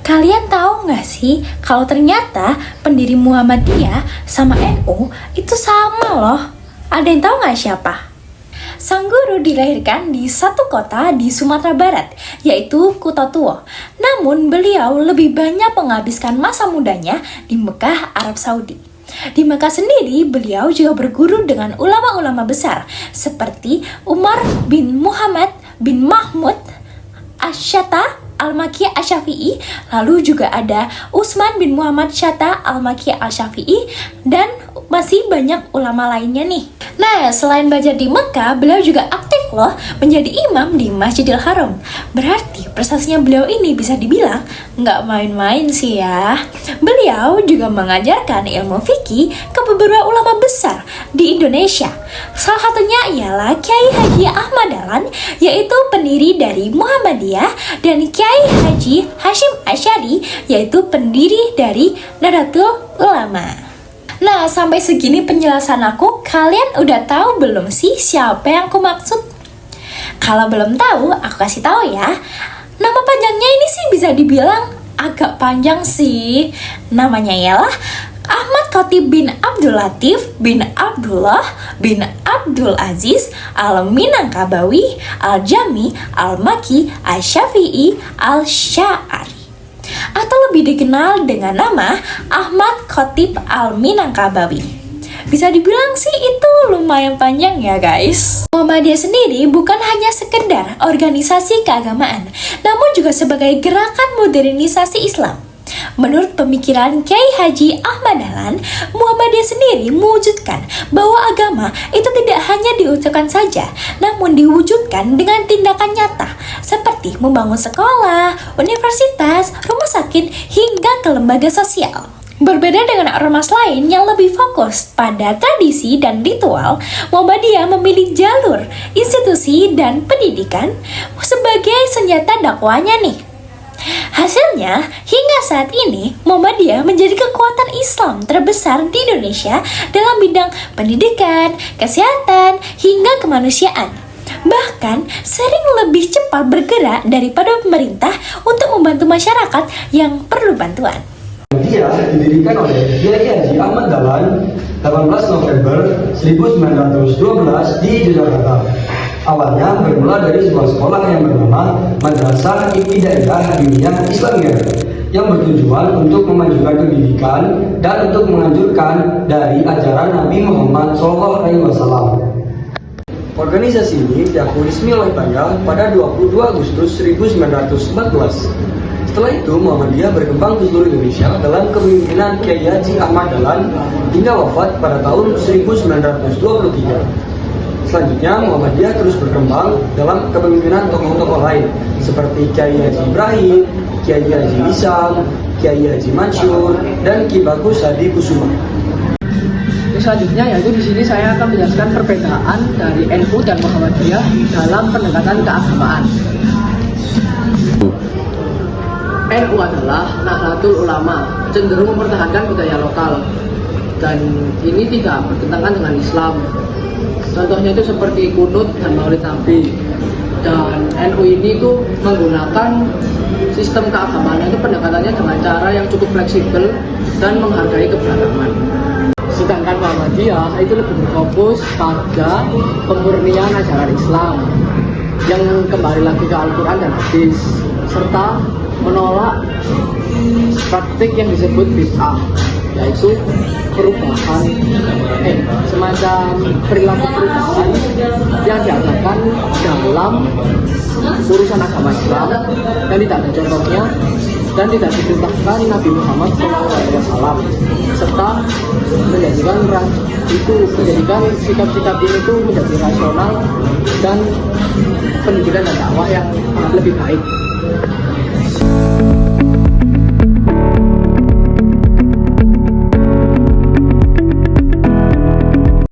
Kalian tahu nggak sih kalau ternyata pendiri Muhammadiyah sama NU itu sama loh? Ada yang tahu nggak siapa? Sang guru dilahirkan di satu kota di Sumatera Barat, yaitu Kota Tua. Namun beliau lebih banyak menghabiskan masa mudanya di Mekah, Arab Saudi. Di Mekah sendiri, beliau juga berguru dengan ulama-ulama besar seperti Umar bin Muhammad bin Mahmud Asy'ata Al-Makki Asy-Syafi'i, lalu juga ada Utsman bin Muhammad Syatta Al-Makki Asy-Syafi'i, dan masih banyak ulama lainnya nih. Nah, selain belajar di Mekah, beliau juga aktif loh menjadi imam di Masjidil Haram. Berarti prestasinya beliau ini bisa dibilang nggak main-main sih ya. Beliau juga mengajarkan ilmu fikih ke beberapa ulama besar di Indonesia. Salah satunya ialah Kiai Haji Ahmad Dahlan, yaitu pendiri dari Muhammadiyah, dan Kiai Haji Hasyim Asy'ari, yaitu pendiri dari Nahdlatul Ulama. Nah, sampai segini penjelasan aku, kalian udah tahu belum sih siapa yang aku maksud? Kalau belum tahu, aku kasih tahu ya. Nama panjangnya ini sih bisa dibilang agak panjang sih. Namanya ialah Ahmad Khatib bin Abdul Latif bin Abdullah bin Abdul Aziz Al-Minangkabawi Al-Jami Al-Makki Asy-Syafi'i Al-Sya'ari, atau lebih dikenal dengan nama Ahmad Khatib Al-Minangkabawi. Bisa dibilang sih itu lumayan panjang ya guys. Muhammadiyah sendiri bukan hanya sekedar organisasi keagamaan, namun juga sebagai gerakan modernisasi Islam. Menurut pemikiran Kiai Haji Ahmad Dahlan, Muhammadiyah sendiri mewujudkan bahwa agama itu tidak hanya diucapkan saja, namun diwujudkan dengan tindakan nyata, seperti membangun sekolah, universitas, rumah sakit, hingga ke lembaga sosial. Berbeda dengan ormas lain yang lebih fokus pada tradisi dan ritual, Muhammadiyah memilih jalur, institusi, dan pendidikan sebagai senjata dakwahnya nih. Hasilnya, hingga saat ini, Muhammadiyah menjadi kekuatan Islam terbesar di Indonesia dalam bidang pendidikan, kesehatan, hingga kemanusiaan. Bahkan, sering lebih cepat bergerak daripada pemerintah untuk membantu masyarakat yang perlu bantuan. Dia didirikan oleh Kiai Haji Ahmad Dahlan 18 November 1912 di Yogyakarta. Awalnya bermula dari sebuah sekolah yang bernama Madrasah Ibtidaiyah Diniyah Islamiyah yang bertujuan untuk memajukan pendidikan dan untuk menganjurkan dari ajaran Nabi Muhammad SAW. Organisasi ini diakui resmi oleh Bangka pada 22 Agustus 1914. Setelah itu, Muhammadiyah berkembang di seluruh Indonesia dalam kepemimpinan Kiai Haji Ahmad Dahlan hingga wafat pada tahun 1923. Selanjutnya, Muhammadiyah terus berkembang dalam kepemimpinan tokoh-tokoh lain seperti Kiai Haji Ibrahim, Kiai Haji Hisam, Kiai Haji Mansur, dan Ki Bagus Hadi Kusuma. Selanjutnya yaitu di sini saya akan menjelaskan perbedaan dari NU dan Muhammadiyah dalam pendekatan keagamaan. NU adalah Nahdlatul Ulama, cenderung mempertahankan budaya lokal, dan ini tidak bertentangan dengan Islam. Contohnya itu seperti kunut dan maulid Nabi. Dan NU ini itu menggunakan sistem keagamaannya itu pendekatannya dengan cara yang cukup fleksibel dan menghargai keberagaman. Sedangkan Muhammadiyah itu lebih berfokus pada pemurnian ajaran Islam yang kembali lagi ke Al-Quran dan Hadis, serta menolak praktik yang disebut bid'ah, yaitu perubahan semacam perilaku perubahan yang diadakan dalam urusan agama Islam dan tidak ada contohnya dan tidak diperintahkan Nabi Muhammad SAW, serta menjadikan sikap-sikap ini itu menjadi rasional dan pendidikan dan dakwah yang lebih baik.